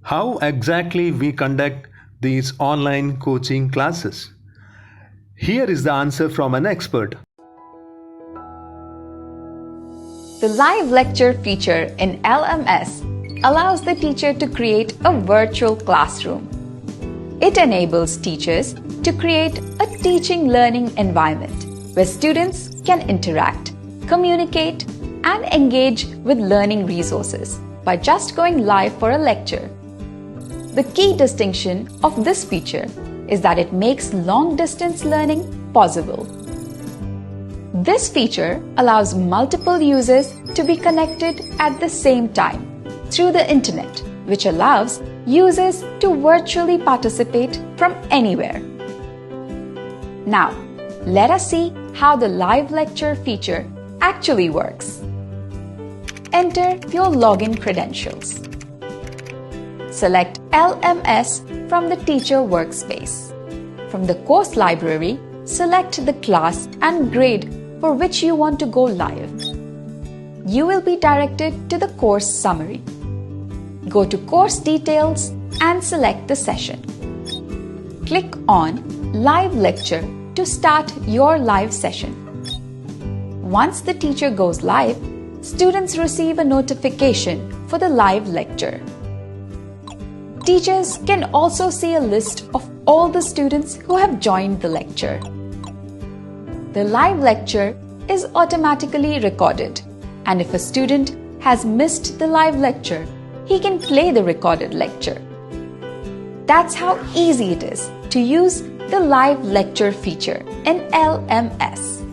How exactly we conduct these online coaching classes? Here is the answer from an expert. The live lecture feature in LMS allows the teacher to create a virtual classroom. It enables teachers to create a teaching learning environment where students can interact, communicate, and engage with learning resources by just going live for a lecture. The key distinction of this feature is that it makes long-distance learning possible. This feature allows multiple users to be connected at the same time through the internet, which allows users to virtually participate from anywhere. Now, let us see how the live lecture feature actually works. Enter your login credentials. Select LMS from the teacher workspace. From the course library, select the class and grade for which you want to go live. You will be directed to the course summary. Go to course details and select the session. Click on Live Lecture to start your live session. Once the teacher goes live, students receive a notification for the live lecture. Teachers can also see a list of all the students who have joined the lecture. The live lecture is automatically recorded, and if a student has missed the live lecture, he can play the recorded lecture. That's how easy it is to use the live lecture feature in LMS.